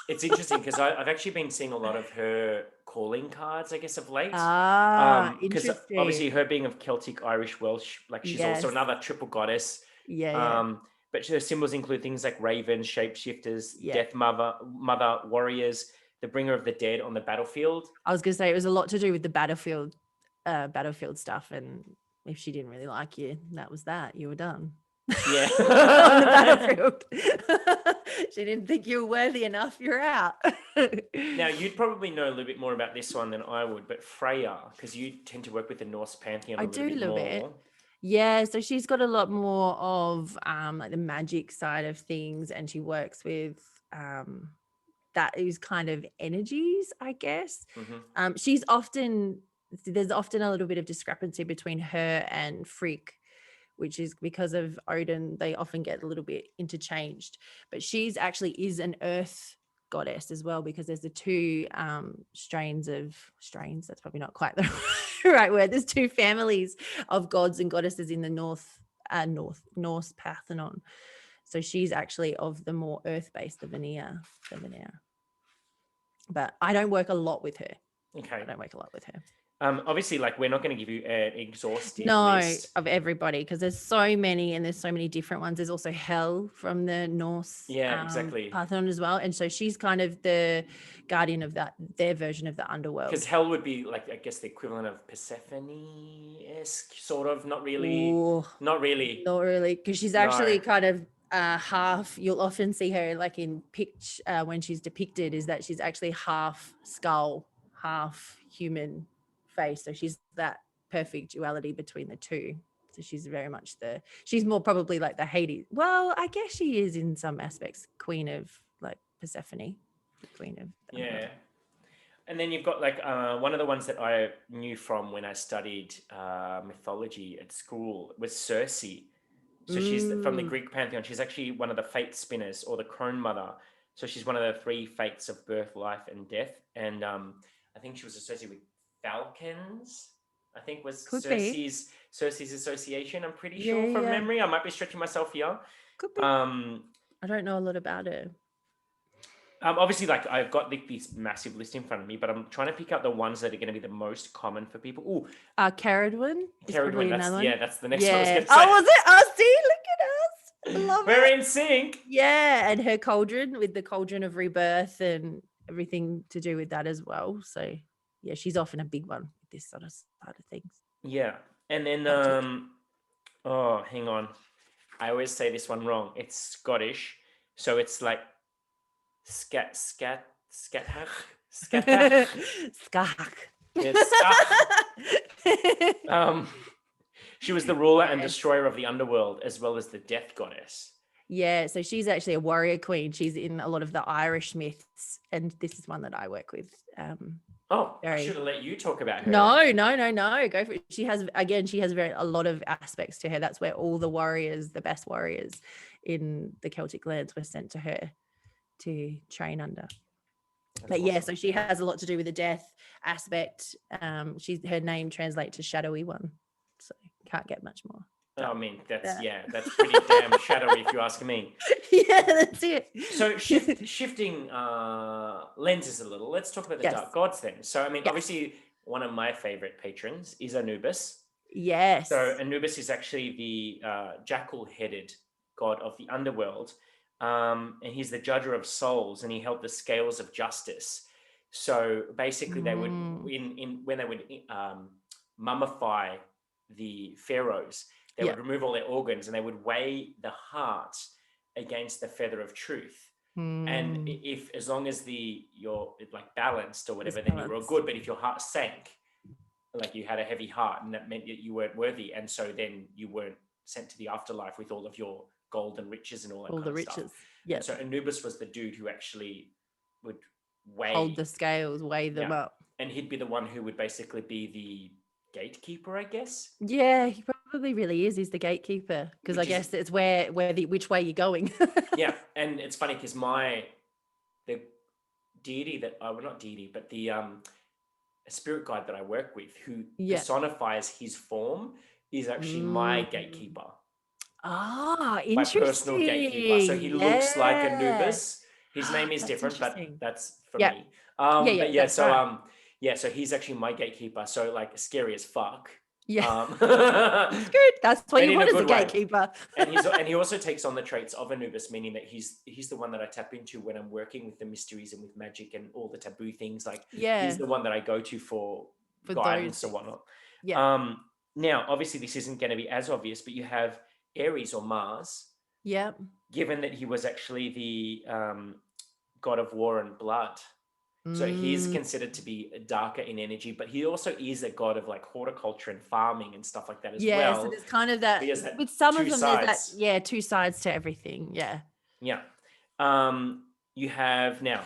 It's interesting because I've actually been seeing a lot of her calling cards, I guess, of late. Because obviously her being of Celtic, Irish, Welsh, like she's also another triple goddess. But her symbols include things like ravens, shapeshifters, death mother, warriors, the bringer of the dead on the battlefield. I was going to say it was a lot to do with the battlefield stuff. And if she didn't really like you, that was that. You were done. Yeah. On the battlefield. She didn't think you were worthy enough. You're out. Now, you'd probably know a little bit more about this one than I would, but Freya, because you tend to work with the Norse pantheon a little bit more. Yeah, so she's got a lot more of like the magic side of things, and she works with that is kind of energies, I guess. There's often a little bit of discrepancy between her and Frigg, which is because of Odin. They often get a little bit interchanged, but she's actually is an earth goddess as well, because there's the two strains, that's probably not quite the right word. There's two families of gods and goddesses in the Norse Parthenon. So she's actually of the more earth-based, the Vanir. But I don't work a lot with her. Okay. I don't work a lot with her. Obviously, like, we're not going to give you an exhaustive list of everybody, because there's so many, and there's so many different ones. There's also Hel from the Norse exactly. Parthenon as well, and so she's kind of the guardian of their version of the underworld. Because Hel would be like, I guess, the equivalent of Persephone-esque, sort of. Not really, because she's actually kind of half. You'll often see her like in when she's depicted, is that she's actually half skull, half human face. So she's that perfect duality between the two. So she's very much she's more probably like the Hades. Well, I guess she is in some aspects queen of like Persephone, the queen of the underworld. And then you've got like one of the ones that I knew from when I studied mythology at school was Circe. So she's from the Greek pantheon. She's actually one of the fate spinners, or the crone mother. So she's one of the three fates of birth, life, and death. And I think she was associated with falcons. I think was Circe's association. I'm pretty sure from memory. I might be stretching myself here. Could be. I don't know a lot about her. Obviously, like I've got this massive list in front of me, but I'm trying to pick out the ones that are going to be the most common for people. Ooh, Caradwen. Caradwen. That's the next one I was going to say. Oh, was it? Oh, see, look at us. I love We're in sync. Yeah, and her cauldron with the cauldron of rebirth and everything to do with that as well. So yeah, she's often a big one with this sort of side of things. Yeah, and then oh, hang on, I always say this one wrong. It's Scottish, so it's like Scathach. She was the ruler and destroyer of the underworld, as well as the death goddess. Yeah, so she's actually a warrior queen. She's in a lot of the Irish myths, and this is one that I work with. I should have let you talk about her. No. Go for it. She has a lot of aspects to her. That's where all the warriors, the best warriors in the Celtic lands, were sent to her to train under. But awesome. So she has a lot to do with the death aspect. Her name translates to shadowy one, so can't get much more. I mean, that's pretty damn shadowy if you ask me. Yeah, that's it. So shifting lenses a little, let's talk about the dark gods then. So, I mean, obviously one of my favorite patrons is Anubis. Yes. So Anubis is actually the jackal-headed god of the underworld. And he's the judger of souls, and he held the scales of justice. So basically they would, when they would mummify the pharaohs, they would remove all their organs and they would weigh the heart against the feather of truth. And if, as long as you're like balanced or whatever, then you were good. But if your heart sank, like you had a heavy heart, and that meant that you weren't worthy, and so then you weren't sent to the afterlife with all of your gold and riches and all that kind of stuff. Yeah. So Anubis was the dude who actually would hold the scales, weigh them up, and he'd be the one who would basically be the gatekeeper, I guess. Yeah, he probably really is. He's the gatekeeper, because I guess it's which way you're going. Yeah, and it's funny because the deity that not deity, but the spirit guide that I work with, who personifies his form, is actually my gatekeeper. Ah, interesting. My personal gatekeeper. So he looks like Anubis. His name is different, but that's for me. So he's actually my gatekeeper. So like scary as fuck. Yeah. It's good. That's what you want as a gatekeeper. and he also takes on the traits of Anubis, meaning that he's the one that I tap into when I'm working with the mysteries and with magic and all the taboo things. Like he's the one that I go to for guidance or whatnot. Yeah. Now, obviously, this isn't going to be as obvious, but you have Ares or Mars. Yeah. Given that he was actually the god of war and blood. So he's considered to be darker in energy, but he also is a god of like horticulture and farming and stuff like that as well. Yeah, so there's kind of that, with some of them, there's that, two sides to everything. Yeah. Yeah. You have now,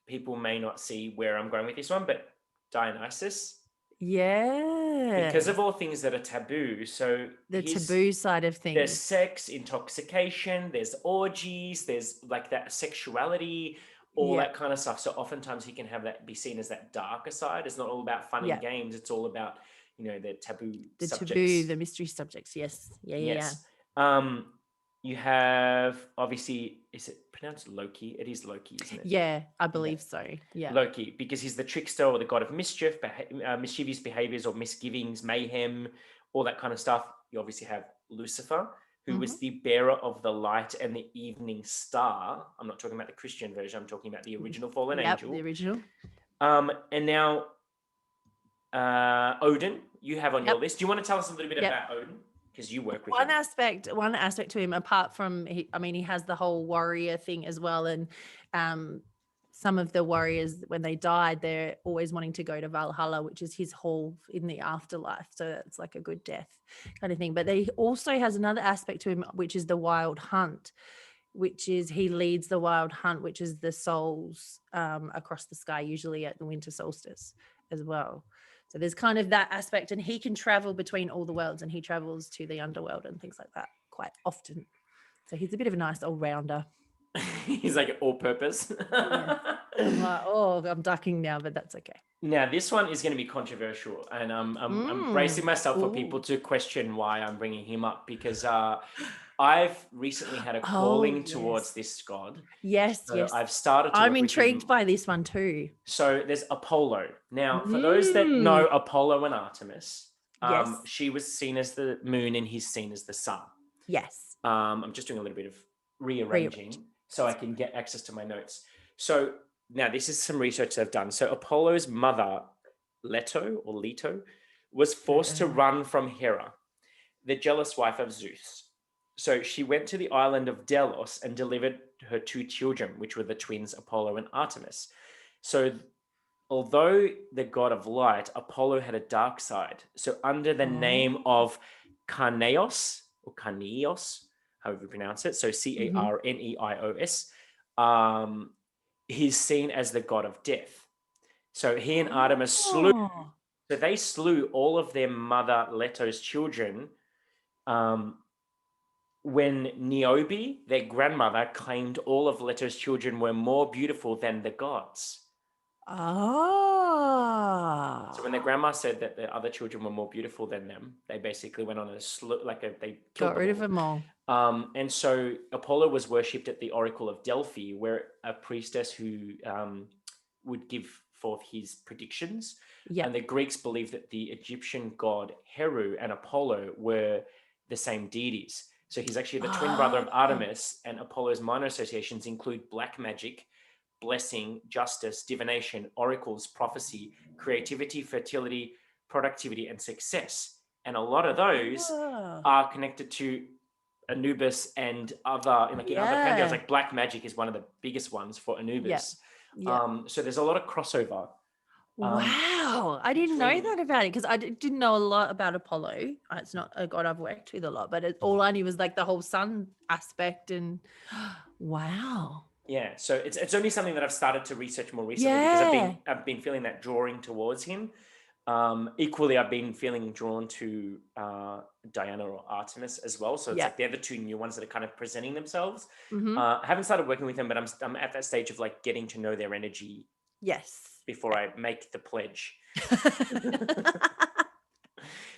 people may not see where I'm going with this one, but Dionysus. Yeah. Because of all things that are taboo. So the taboo side of things. There's sex, intoxication, there's orgies, there's like that sexuality, all that kind of stuff. So oftentimes he can have that be seen as that darker side. It's not all about fun and games. It's all about, the taboo subjects. The mystery subjects. Yes. Yeah. You have, obviously, is it pronounced Loki? It is Loki, isn't it? Yeah, I believe so. Yeah. Loki, because he's the trickster or the god of mischief, mischievous behaviors or misgivings, mayhem, all that kind of stuff. You obviously have Lucifer, who was the bearer of the light and the evening star. I'm not talking about the Christian version. I'm talking about the original fallen angel. The original. And now Odin, you have on your list. Do you want to tell us a little bit about Odin? Because you work with one aspect to him, apart from he has the whole warrior thing as well, and some of the warriors, when they died, they're always wanting to go to Valhalla, which is his hall in the afterlife. So it's like a good death kind of thing. But he also has another aspect to him, which is the wild hunt, which is he leads the wild hunt, which is the souls across the sky, usually at the winter solstice as well. So there's kind of that aspect, and he can travel between all the worlds, and he travels to the underworld and things like that quite often. So he's a bit of a nice all-rounder. He's like all purpose. Yeah. I'm like, oh, I'm ducking now, but that's okay. Now, this one is going to be controversial, and I'm bracing myself for people to question why I'm bringing him up, because I've recently had a calling towards this god. Yes, so yes. I've started to I'm intrigued by this one too. So there's Apollo. Now, for those that know Apollo and Artemis, she was seen as the moon and he's seen as the sun. Yes. I'm just doing a little bit of rearranging so I can get access to my notes. So now this is some research I've done. So Apollo's mother, Leto, was forced to run from Hera, the jealous wife of Zeus. So she went to the island of Delos and delivered her 2 children, which were the twins Apollo and Artemis. So although the god of light, Apollo had a dark side. So under the name of Carneos, or Carneos, however you pronounce it, so Carneos, he's seen as the god of death. So he and Artemis slew all of their mother Leto's children when Niobe, their grandmother, claimed all of Leto's children were more beautiful than the gods. So when their grandma said that the other children were more beautiful than them, they basically went on they got rid of them all. And so Apollo was worshipped at the Oracle of Delphi, where a priestess who would give forth his predictions. And the Greeks believed that the Egyptian god Heru and Apollo were the same deities. So he's actually the twin brother of Artemis, and Apollo's minor associations include black magic, blessing, justice, divination, oracles, prophecy, creativity, fertility, productivity, and success. And a lot of those are connected to Anubis and other pantheons. Like black magic is one of the biggest ones for Anubis. So there's a lot of crossover. Wow, I didn't know that about it, because I didn't know a lot about Apollo. It's not a god I've worked with a lot, but all I knew was like the whole sun aspect. And wow. Yeah, so it's only something that I've started to research more recently, because I've been feeling that drawing towards him. Equally, I've been feeling drawn to Diana or Artemis as well. So it's like they're the 2 new ones that are kind of presenting themselves. I haven't started working with them, but I'm at that stage of like getting to know their energy. Yes. Before I make the pledge.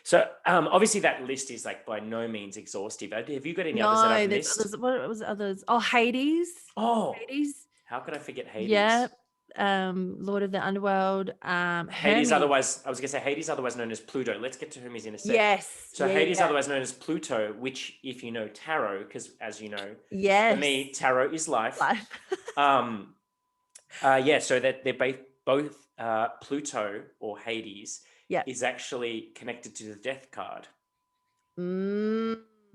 So obviously that list is like by no means exhaustive. Have you got any others that I've missed? Others. What was others? Oh, Hades. Hades. How could I forget Hades? Yeah. Lord of the Underworld. Hades, Hermes. otherwise, I was going to say Hades, otherwise known as Pluto. Let's get to Hermes in a sec. Yes. So Hades, otherwise known as Pluto, which, if you know tarot, because as you know, for me, tarot is life. So that they're both Pluto or Hades is actually connected to the death card.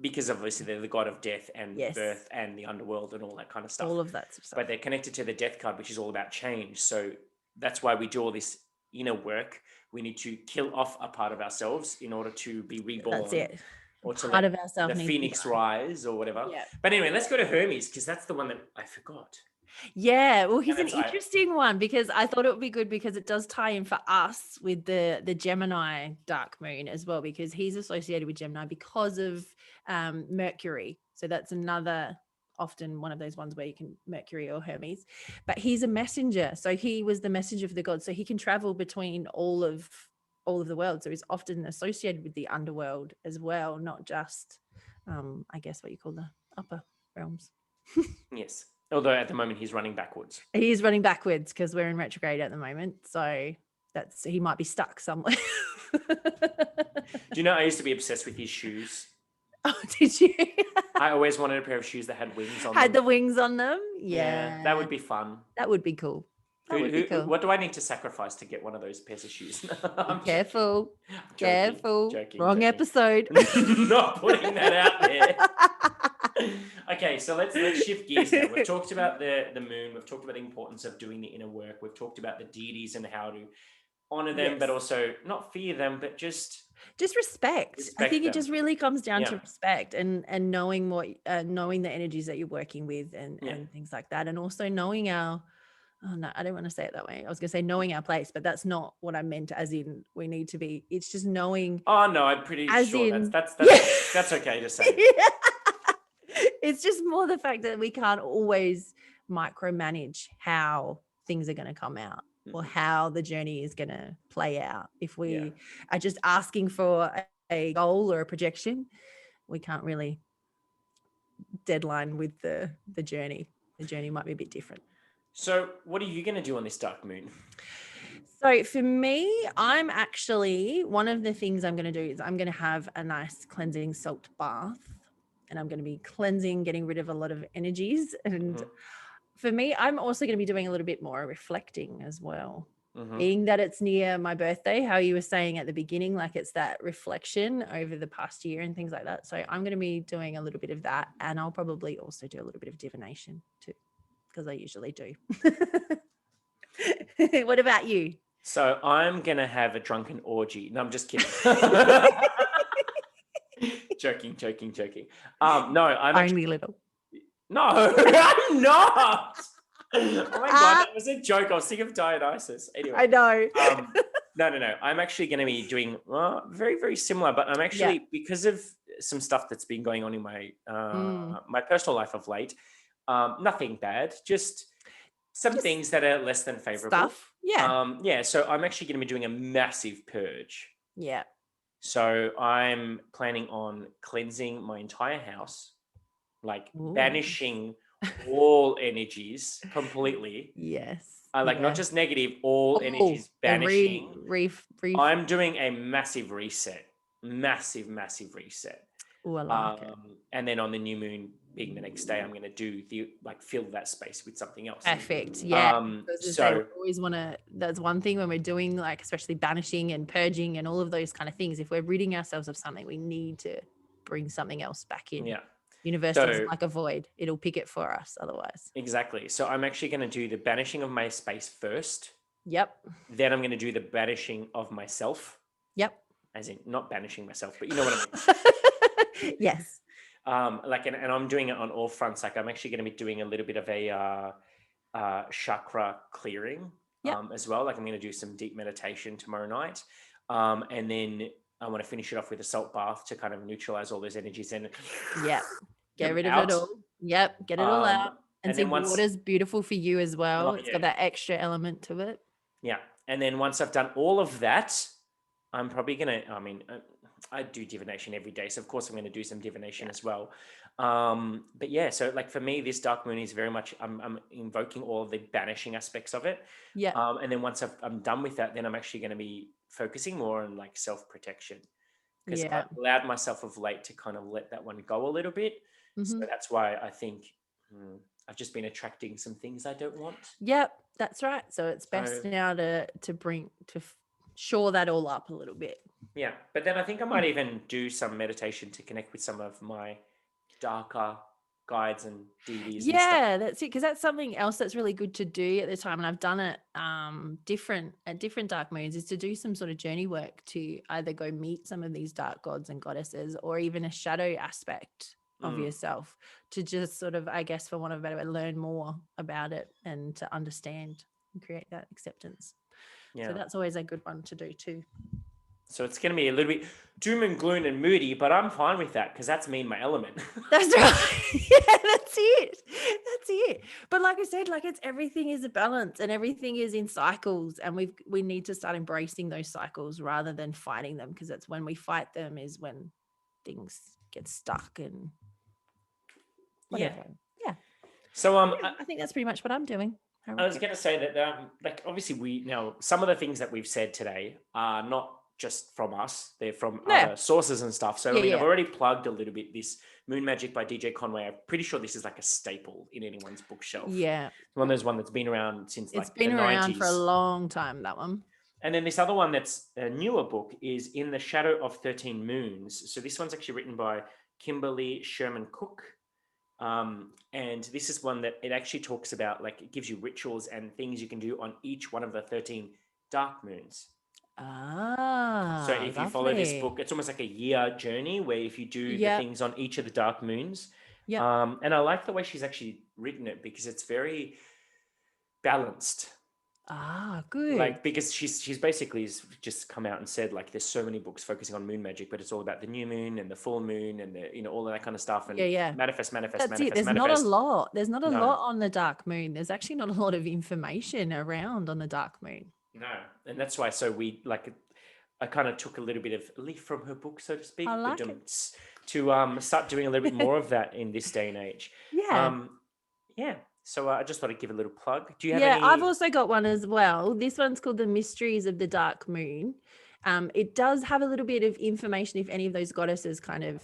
Because obviously they're the god of death and birth and the underworld and all that kind of stuff. All of that stuff. But they're connected to the death card, which is all about change. So that's why we do all this inner work. We need to kill off a part of ourselves in order to be reborn. That's it. Or to let the phoenix rise or whatever. Yeah. But anyway, let's go to Hermes, because that's the one that I forgot. Yeah, well, he's an interesting one, because I thought it would be good because it does tie in for us with the Gemini dark moon as well, because he's associated with Gemini because of Mercury. So that's another, often one of those ones where you can Mercury or Hermes, but he's a messenger. So he was the messenger of the gods. So he can travel between all of the world. So he's often associated with the underworld as well, not just, I guess what you call the upper realms. Yes. Although at the moment he's running backwards. He is running backwards because we're in retrograde at the moment. So he might be stuck somewhere. Do you know, I used to be obsessed with his shoes. Oh, did you? I always wanted a pair of shoes that had wings on them. Had the wings on them? Yeah. That would be fun. That would be cool. What do I need to sacrifice to get one of those pairs of shoes? Careful. Joking. Wrong episode. Not putting that out there. Okay, so let's shift gears now. We've talked about the moon. We've talked about the importance of doing the inner work. We've talked about the deities and how to honor them, but also not fear them, but just respect. I think it just really comes down to respect and knowing knowing the energies that you're working with and things like that, and also knowing our. Oh no, I don't want to say it that way. I was going to say knowing our place, but that's not what I meant. As in, we need to be. It's just knowing. Oh no, I'm pretty sure that's okay to say. It's just more the fact that we can't always micromanage how things are going to come out or how the journey is going to play out. If we are just asking for a goal or a projection, we can't really deadline with the journey. The journey might be a bit different. So what are you going to do on this dark moon? So for me, I'm actually, one of the things I'm going to do is I'm going to have a nice cleansing salt bath, and I'm going to be cleansing, getting rid of a lot of energies. And for me, I'm also going to be doing a little bit more reflecting as well. Being that it's near my birthday, how you were saying at the beginning, like it's that reflection over the past year and things like that. So I'm going to be doing a little bit of that, and I'll probably also do a little bit of divination too, because I usually do. What about you? So I'm going to have a drunken orgy. No, I'm just kidding. Joking. No, I'm only little. No, I'm not. Oh my God, that was a joke. I was thinking of Dionysus. Anyway. I know. No. I'm actually going to be doing very, very similar, but I'm actually, because of some stuff that's been going on in my my personal life of late, nothing bad, just some things that are less than favorable. Stuff. Yeah. So I'm actually going to be doing a massive purge. Yeah. So I'm planning on cleansing my entire house, like banishing all energies completely. Yes. Not just negative, all energies banishing. I'm doing a massive reset. Massive reset. Oh, I like it. And then on the new moon being the next day, I'm going to do fill that space with something else. Perfect. Yeah. So always want to, that's one thing when we're doing like, especially banishing and purging and all of those kind of things. If we're ridding ourselves of something, we need to bring something else back in. Yeah. Universe is like a void. It'll pick it for us otherwise. Exactly. So I'm actually going to do the banishing of my space first. Yep. Then I'm going to do the banishing of myself. Yep. As in not banishing myself, but you know what I mean. Yes. And I'm doing it on all fronts. Like I'm actually going to be doing a little bit of a chakra clearing as well. Like I'm going to do some deep meditation tomorrow night. And then I want to finish it off with a salt bath to kind of neutralize all those energies and get rid of it all. Yep. Get it all out. And see, water's beautiful for you as well. It's got that extra element to it. Yeah. And then once I've done all of that, I'm probably going to, I do divination every day. So of course I'm going to do some divination as well. But yeah, so like for me, this dark moon is very much, I'm invoking all of the banishing aspects of it. Yeah. And then once I'm done with that, then I'm actually going to be focusing more on like self-protection, because I've allowed myself of late to kind of let that one go a little bit. So that's why I think I've just been attracting some things I don't want. Yep, that's right. So it's best now to shore that all up a little bit. Yeah, but then I think I might even do some meditation to connect with some of my darker guides and deities. Yeah, that's it. Because that's something else that's really good to do at the time, and I've done it at different dark moons, is to do some sort of journey work to either go meet some of these dark gods and goddesses, or even a shadow aspect of yourself, to just sort of, I guess, for want of a better word, learn more about it and to understand and create that acceptance. Yeah. So that's always a good one to do too. So it's going to be a little bit doom and gloom and moody, but I'm fine with that because that's me in my element. That's right. Yeah, that's it. That's it. But like I said, like everything is a balance and everything is in cycles, and we need to start embracing those cycles rather than fighting them, because it's when we fight them is when things get stuck and whatever. Yeah. So I think that's pretty much what I'm doing. I was going to say that like obviously some of the things that we've said today are not just from us, they're from other sources and stuff. So I've already plugged a little bit this Moon Magic by DJ Conway. I'm pretty sure this is like a staple in anyone's bookshelf. Yeah. One of those ones that's been around since it's been around 90s. For a long time, that one. And then this other one that's a newer book is In the Shadow of 13 Moons. So this one's actually written by Kimberly Sherman Cook. And this is one that it actually talks about, like it gives you rituals and things you can do on each one of the 13 dark moons. So if you follow this book, it's almost like a year journey where if you do the things on each of the dark moons. And I like the way she's actually written it because it's very balanced. Good. Like, because she's basically just come out and said, like, there's so many books focusing on moon magic, but it's all about the new moon and the full moon and the, you know, all of that kind of stuff. And manifest. That's it. There's not a lot. There's not a lot on the dark moon. There's actually not a lot of information around on the dark moon. No. And that's why, so we, like, I kind of took a little bit of a leaf from her book, so to speak, I like to start doing a little bit more of that in this day and age. So I just thought I'd give a little plug. Do you have any? I've also got one as well. This one's called The Mysteries of the Dark Moon. It does have a little bit of information if any of those goddesses kind of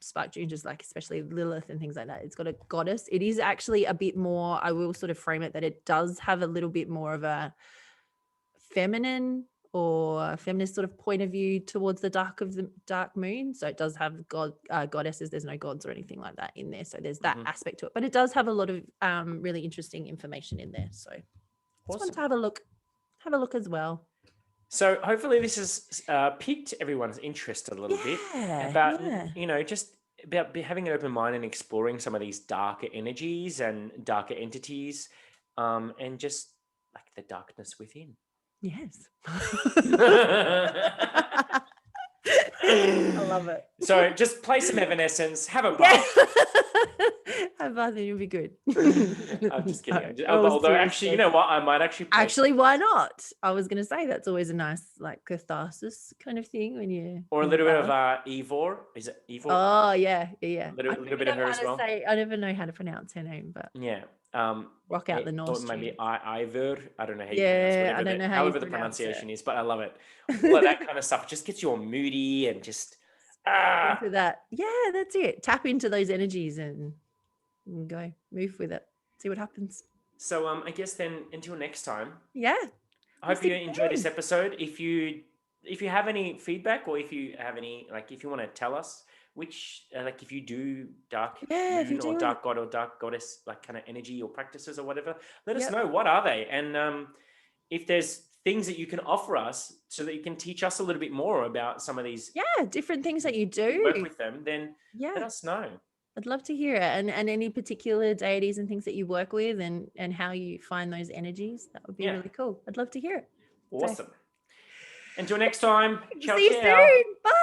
spark you, just like especially Lilith and things like that. It's got a goddess. It is actually a bit more, I will sort of frame it that it does have a little bit more of a feminine or feminist sort of point of view towards the dark moon. So it does have goddesses. There's no gods or anything like that in there. So there's that aspect to it, but it does have a lot of really interesting information in there. So just want to have a look as well. So hopefully this has piqued everyone's interest a little bit about, you know, just about having an open mind and exploring some of these darker energies and darker entities, and just like the darkness within. Yes. I love it. So just play some Evanescence, have a bath. Have a bath and you'll be good. I'm just kidding. Although actually, you know what? I might actually why not? I was going to say that's always a nice like catharsis kind of thing when you... Or a little bit of Ivor. Is it Ivor? Oh, yeah. A little bit of her as well. I never know how to pronounce her name, but... Yeah. Rock out the Norse. Or maybe Ivor. I don't know how you pronounce it. I don't know however the pronunciation is, but I love it. All of that kind of stuff. It just gets you all moody and just... Into that. Yeah, that's it. Tap into those energies and go. Move with it. See what happens. So I guess then until next time. Yeah. I hope you enjoyed this episode. If you have any feedback or if you have any, like, if you want to tell us which, like, if you do dark moon or dark god or dark goddess, like kind of energy or practices or whatever, let us know. What are they? And if there's things that you can offer us so that you can teach us a little bit more about some of these different things that you do, work with them, then let us know. I'd love to hear it. And any particular deities and things that you work with and how you find those energies, that would be really cool. I'd love to hear it. Awesome. Until next time. See you soon. Bye.